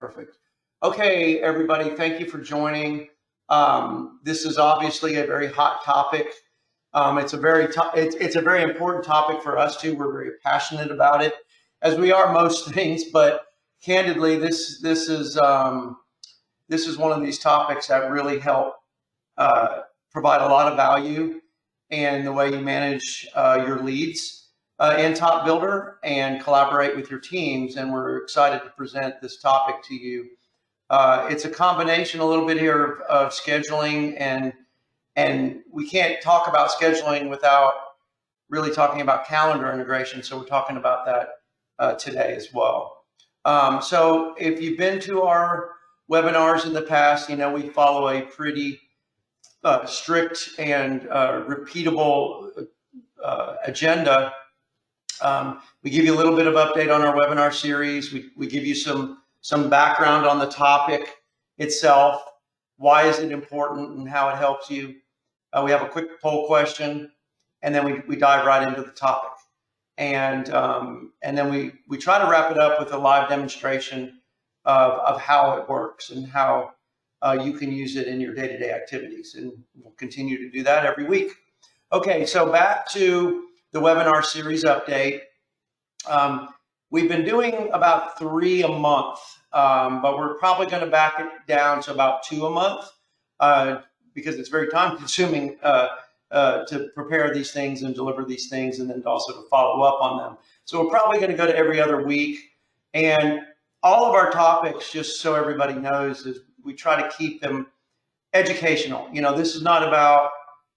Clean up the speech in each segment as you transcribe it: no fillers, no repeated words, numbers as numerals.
Perfect. Okay, everybody, thank you for joining. This is obviously a very hot topic. It's a very important topic for us too. We're very passionate about it, as we are most things. But candidly, this is one of these topics that really help provide a lot of value in the way you manage your leads in Top Builder and collaborate with your teams. And we're excited to present this topic to you. It's a combination a little bit here of scheduling, and we can't talk about scheduling without really talking about calendar integration. So we're talking about that today as well. So if you've been to our webinars in the past, you know we follow a pretty strict and repeatable agenda. We give you a little bit of update on our webinar series. We give you some background on the topic itself. Why is it important and how it helps you? We have a quick poll question, and then we dive right into the topic. And then we try to wrap it up with a live demonstration of how it works and how you can use it in your day-to-day activities. And we'll continue to do that every week. Okay, so back to the webinar series update. We've been doing about 3 a month, but we're probably going to back it down to about 2 a month because it's very time consuming to prepare these things and deliver these things, and then also to follow up on them. So we're probably going to go to every other week. And all of our topics, just so everybody knows, is we try to keep them educational. You know, this is not about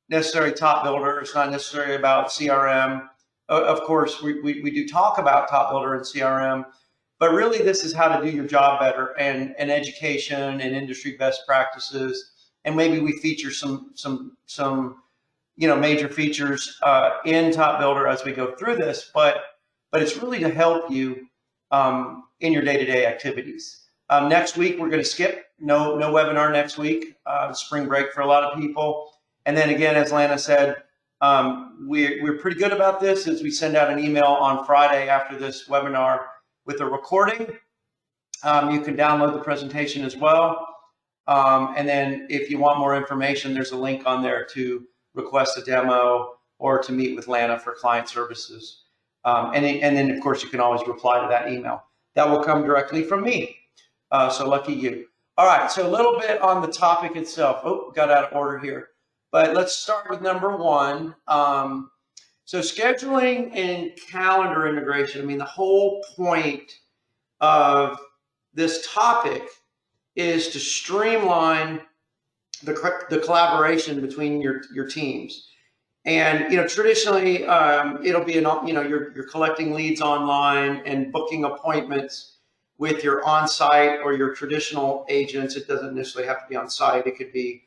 necessarily Top Builder. It's not necessarily about CRM. Of course, we do talk about Top Builder and CRM, but really this is how to do your job better, and education and industry best practices. And maybe we feature some major features in Top Builder as we go through this, but it's really to help you in your day-to-day activities. Next week, we're going to skip. No webinar next week. Spring break for a lot of people. And then again, as Lana said, we're pretty good about this as we send out an email on Friday after this webinar with a recording. You can download the presentation as well. And then if you want more information, there's a link on there to request a demo or to meet with Lana for client services. And then, of course, you can always reply to that email. That will come directly from me. So lucky you. All right, so a little bit on the topic itself. Oh, got out of order here. But let's start with number 1. So scheduling and calendar integration. I mean, the whole point of this topic is to streamline the collaboration between your teams. And traditionally, it'll be you're collecting leads online and booking appointments with your on-site or your traditional agents. It doesn't necessarily have to be on-site. It could be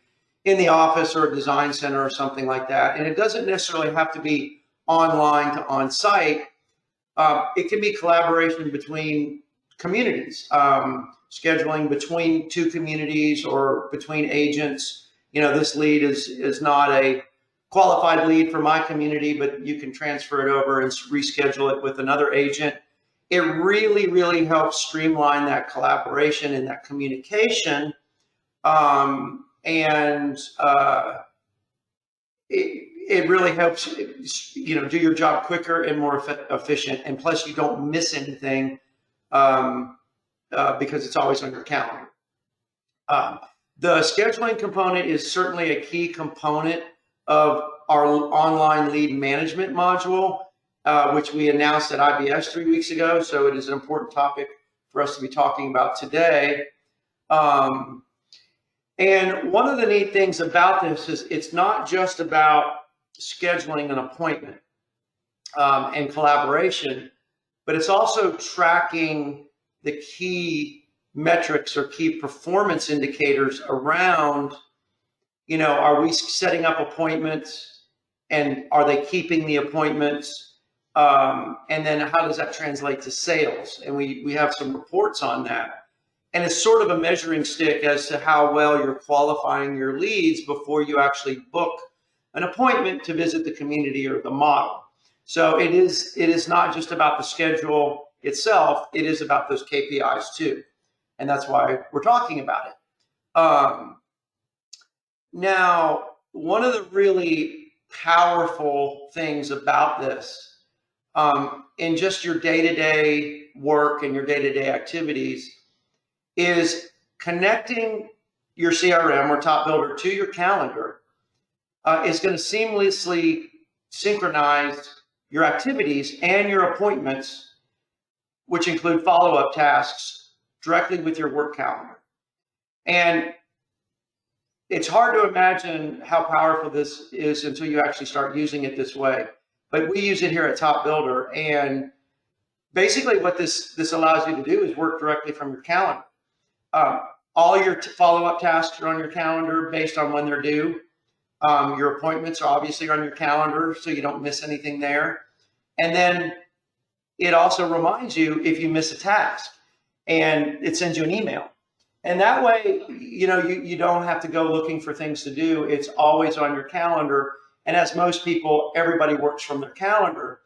in the office or a design center or something like that. And it doesn't necessarily have to be online to on-site. It can be collaboration between communities, scheduling between 2 communities or between agents. This lead is not a qualified lead for my community, but you can transfer it over and reschedule it with another agent. It really, really helps streamline that collaboration and that communication. It really helps do your job quicker and more efficient, and plus you don't miss anything because it's always on your calendar. The scheduling component is certainly a key component of our online lead management module, which we announced at IBS 3 weeks ago. So it is an important topic for us to be talking about today. And one of the neat things about this is it's not just about scheduling an appointment and collaboration, but it's also tracking the key metrics or key performance indicators around, are we setting up appointments and are they keeping the appointments? And then how does that translate to sales? And we have some reports on that. And it's sort of a measuring stick as to how well you're qualifying your leads before you actually book an appointment to visit the community or the model. So it is not just about the schedule itself, it is about those KPIs too. and that's why we're talking about it. Now, one of the really powerful things about this, in just your day-to-day work and your day-to-day activities, is connecting your CRM or Top Builder to your calendar is going to seamlessly synchronize your activities and your appointments, which include follow-up tasks, directly with your work calendar. And it's hard to imagine how powerful this is until you actually start using it this way. But we use it here at Top Builder, and basically what this allows you to do is work directly from your calendar. All your follow-up tasks are on your calendar based on when they're due. Your appointments are obviously on your calendar, so you don't miss anything there. And then it also reminds you if you miss a task, and it sends you an email. And that way, you don't have to go looking for things to do. It's always on your calendar. And as most people, everybody works from their calendar.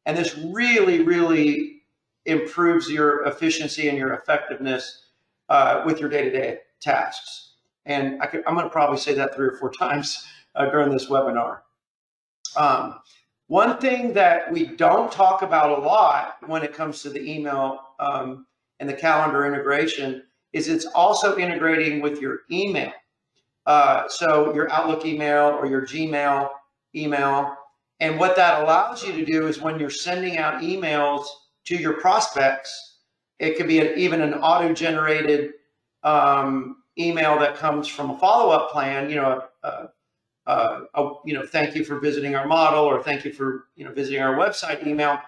And this really, really improves your efficiency and your effectiveness with your day-to-day tasks. And I'm going to probably say that 3 or 4 times during this webinar. One thing that we don't talk about a lot when it comes to the email and the calendar integration is it's also integrating with your email. So your Outlook email or your Gmail email. And what that allows you to do is when you're sending out emails to your prospects, it could be even an auto-generated email that comes from a follow-up plan, thank you for visiting our model, or thank you for visiting our website email.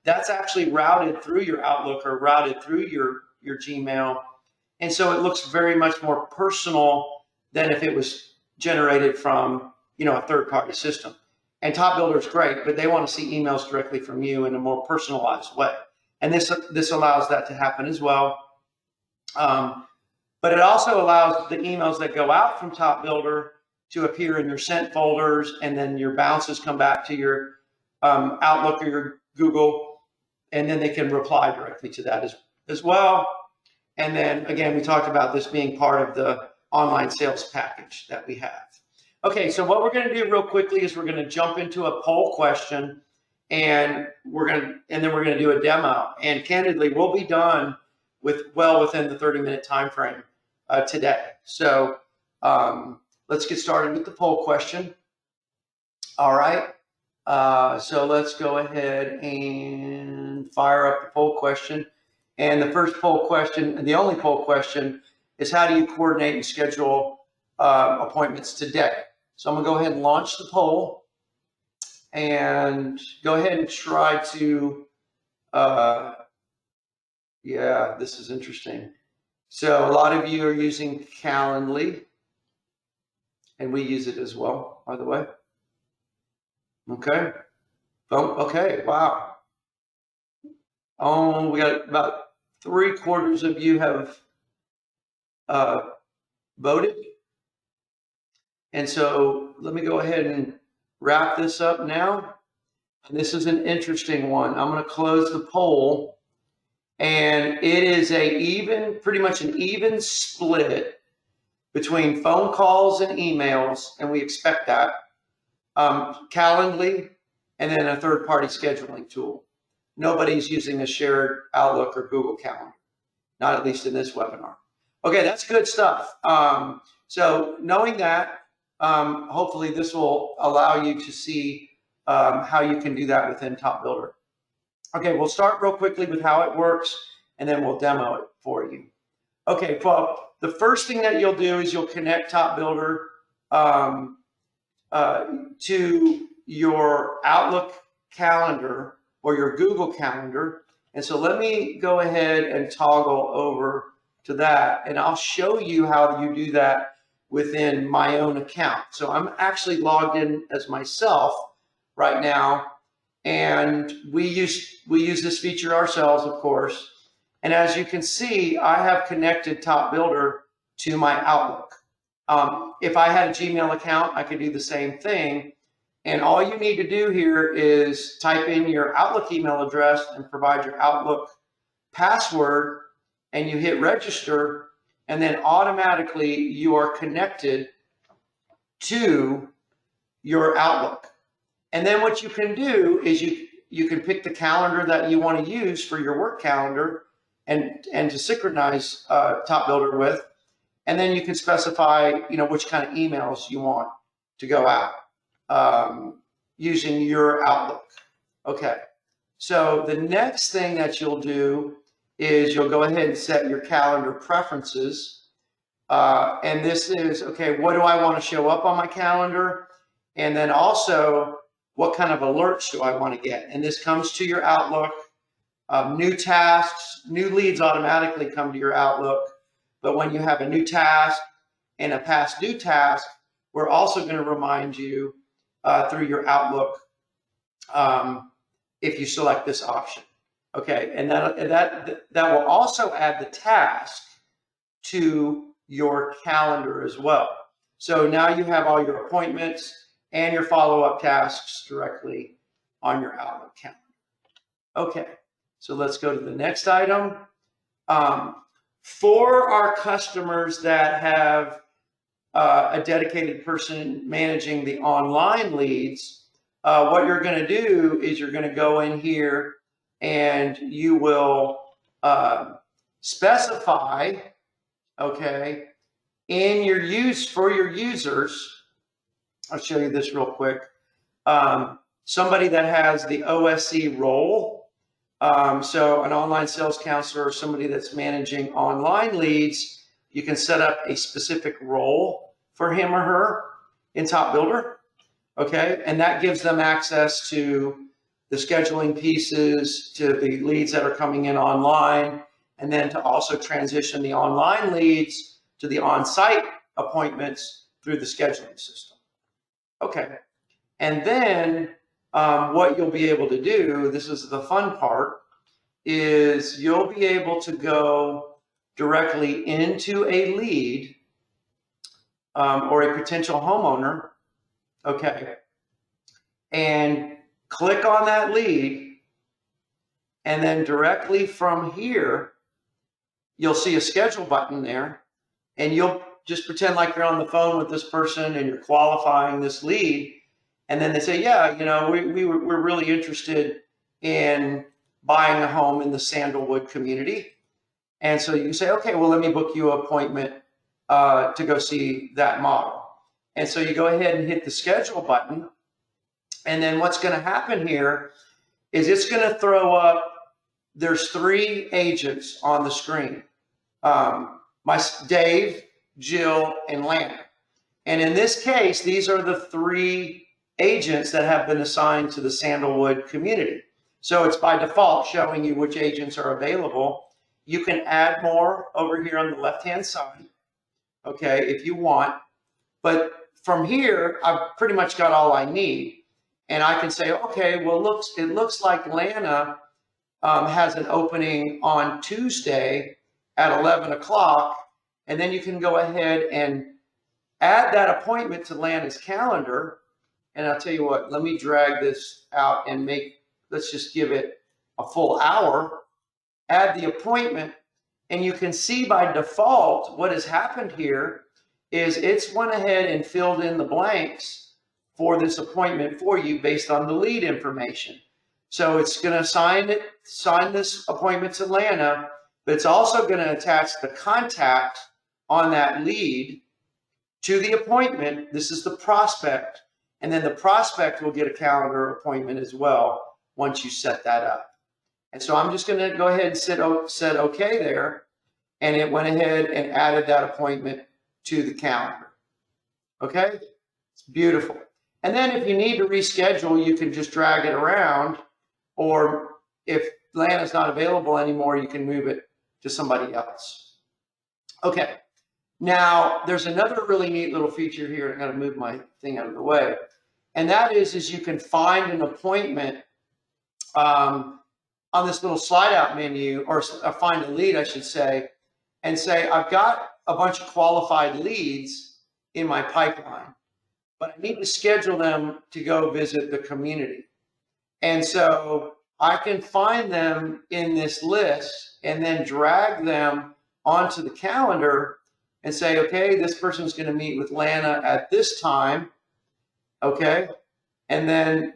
That's actually routed through your Outlook or routed through your Gmail. And so it looks very much more personal than if it was generated from a third-party system. And Top Builder is great, but they want to see emails directly from you in a more personalized way. And this allows that to happen as well. But it also allows the emails that go out from Top Builder to appear in your sent folders, and then your bounces come back to your Outlook or your Google, and then they can reply directly to that as well. And then again, we talked about this being part of the online sales package that we have. Okay, so what we're going to do real quickly is we're going to jump into a poll question, and then we're going to do a demo. And candidly, we'll be done well within the 30-minute time frame today. So let's get started with the poll question. All right. So let's go ahead and fire up the poll question. And the first poll question, and the only poll question, is how do you coordinate and schedule appointments today? So I'm going to go ahead and launch the poll and go ahead and try to, yeah, this is interesting. So a lot of you are using Calendly, and we use it as well, by the way. Okay. Oh, okay. Wow. Oh, we got about 3/4 of you have voted. And so let me go ahead and wrap this up now. And this is an interesting one. I'm going to close the poll, and it is pretty much an even split between phone calls and emails, and we expect that, Calendly, and then a third-party scheduling tool. Nobody's using a shared Outlook or Google Calendar, not at least in this webinar. Okay, that's good stuff. So knowing that, hopefully this will allow you to see how you can do that within Top Builder. Okay, we'll start real quickly with how it works, and then we'll demo it for you. Okay, well, the first thing that you'll do is you'll connect Top Builder to your Outlook calendar or your Google Calendar. And so let me go ahead and toggle over to that, and I'll show you how you do that within my own account. So I'm actually logged in as myself right now, and we use this feature ourselves, of course. And as you can see, I have connected Top Builder to my Outlook. If I had a Gmail account, I could do the same thing. And all you need to do here is type in your Outlook email address and provide your Outlook password, and you hit register, and then automatically you are connected to your Outlook. And then what you can do is you can pick the calendar that you want to use for your work calendar and to synchronize Top Builder with, and then you can specify which kind of emails you want to go out using your Outlook. Okay, so the next thing that you'll do is you'll go ahead and set your calendar preferences. And this is, okay, what do I want to show up on my calendar? And then also, what kind of alerts do I want to get? And this comes to your Outlook. New tasks, new leads automatically come to your Outlook. But when you have a new task and a past due task, we're also going to remind you through your Outlook if you select this option. Okay, and that will also add the task to your calendar as well. So now you have all your appointments and your follow-up tasks directly on your Outlook calendar. Okay, so let's go to the next item. For our customers that have a dedicated person managing the online leads, what you're going to do is you're going to go in here and you will specify, okay, in your for your users. I'll show you this real quick. Somebody that has the OSC role, so an online sales counselor or somebody that's managing online leads, you can set up a specific role for him or her in Top Builder, okay? And that gives them access to the scheduling pieces, to the leads that are coming in online, and then to also transition the online leads to the on-site appointments through the scheduling system. Okay, and then what you'll be able to do, this is the fun part, is you'll be able to go directly into a lead or a potential homeowner, okay, and click on that lead, and then directly from here, you'll see a schedule button there, and you'll just pretend like you're on the phone with this person and you're qualifying this lead. And then they say, yeah, we're really interested in buying a home in the Sandalwood community. And so you say, okay, well, let me book you an appointment to go see that model. And so you go ahead and hit the schedule button. And then what's going to happen here is it's going to throw up, there's 3 agents on the screen. Dave, Jill, and Lana. And in this case, these are the 3 agents that have been assigned to the Sandalwood community. So it's by default showing you which agents are available. You can add more over here on the left-hand side, okay, if you want. But from here, I've pretty much got all I need. And I can say, okay, well, it looks like Lana has an opening on Tuesday at 11 o'clock. And then you can go ahead and add that appointment to Lana's calendar. And I'll tell you what, let me drag this out and let's just give it a full hour. Add the appointment, and you can see by default what has happened here is it's went ahead and filled in the blanks for this appointment for you based on the lead information. So it's going to sign this appointment to Lana, but it's also going to attach the contact on that lead to the appointment. This is the prospect, and then the prospect will get a calendar appointment as well once you set that up. And so I'm just going to go ahead and set OK there, and it went ahead and added that appointment to the calendar. Okay, it's beautiful. And then if you need to reschedule, you can just drag it around, or if Lana's not available anymore, you can move it to somebody else. Okay. Now, there's another really neat little feature here. I'm going to move my thing out of the way. And that is you can find an appointment on this little slide out menu, or find a lead, I should say, and say, I've got a bunch of qualified leads in my pipeline, but I need to schedule them to go visit the community. And so I can find them in this list and then drag them onto the calendar and say, okay, this person's going to meet with Lana at this time. Okay. And then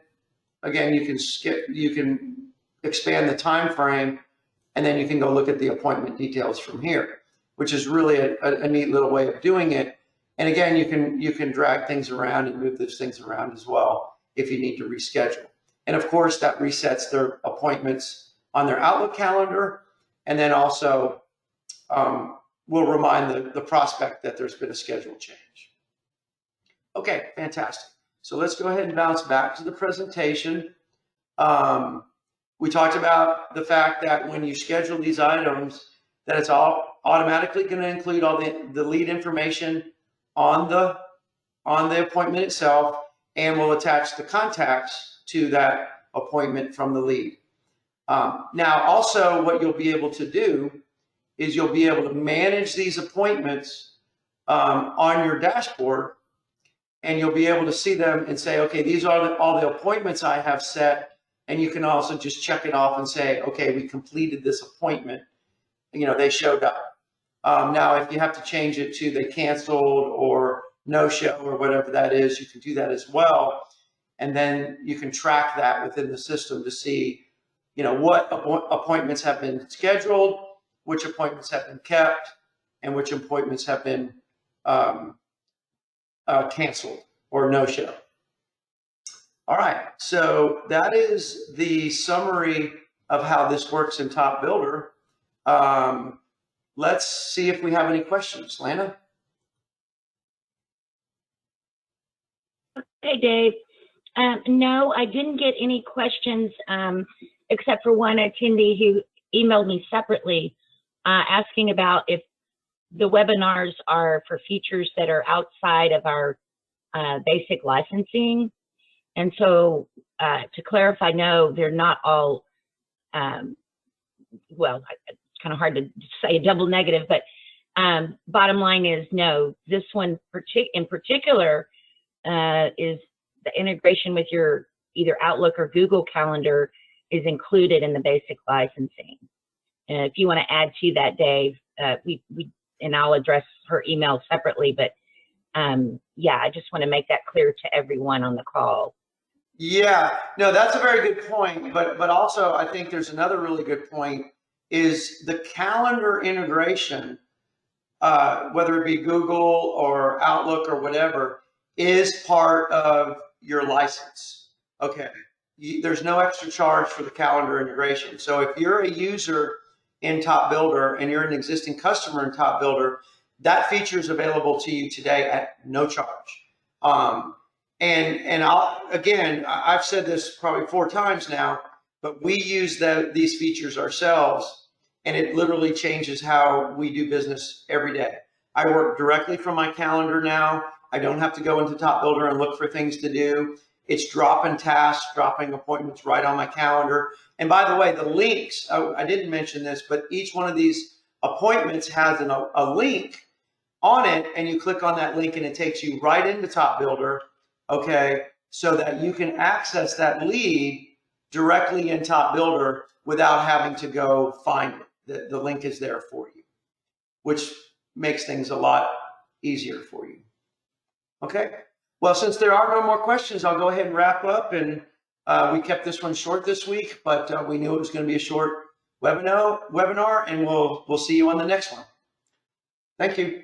again, you can expand the time frame, and then you can go look at the appointment details from here, which is really a neat little way of doing it. And again, you can drag things around and move those things around as well if you need to reschedule. And of course, that resets their appointments on their Outlook calendar, and then also will remind the prospect that there's been a schedule change. Okay, fantastic. So let's go ahead and bounce back to the presentation. We talked about the fact that when you schedule these items, that it's all automatically going to include all the lead information on the appointment itself, and will attach the contacts to that appointment from the lead. Now, also what you'll be able to do is you'll be able to manage these appointments on your dashboard, and you'll be able to see them and say, okay, these are all the appointments I have set. And you can also just check it off and say, okay, we completed this appointment. You know, they showed up. Now, if you have to change it to they canceled or no show or whatever that is, you can do that as well. And then you can track that within the system to see, you know, what appointments have been scheduled, which appointments have been kept, and which appointments have been canceled or no show. All right, so that is the summary of how this works in Top Builder. Let's see if we have any questions. Lana? Hey, Dave. No, I didn't get any questions except for one attendee who emailed me separately asking about if the webinars are for features that are outside of our basic licensing. And so to clarify, no, they're not all, well, it's kind of hard to say a double negative, but bottom line is no, this one in particular is the integration with your either Outlook or Google Calendar is included in the basic licensing. And if you want to add to that, Dave, and I'll address her email separately, but yeah, I just want to make that clear to everyone on the call. Yeah, no, that's a very good point. But also, I think there's another really good point is the calendar integration, whether it be Google or Outlook or whatever, is part of your license. Okay, there's no extra charge for the calendar integration. So if you're a user in Top Builder and you're an existing customer in Top Builder, that feature is available to you today at no charge. And I've said this probably 4 times now, but we use these features ourselves, and it literally changes how we do business every day. I work directly from my calendar now. I don't have to go into Top Builder and look for things to do. It's dropping tasks, dropping appointments right on my calendar. And by the way, the links, I didn't mention this, but each one of these appointments has a link on it, and you click on that link and it takes you right into Top Builder. Okay, so that you can access that lead directly in Top Builder without having to go find it. The link is there for you, which makes things a lot easier for you. Okay, well, since there are no more questions, I'll go ahead and wrap up. And we kept this one short this week, but we knew it was going to be a short webinar, and we'll see you on the next one. Thank you.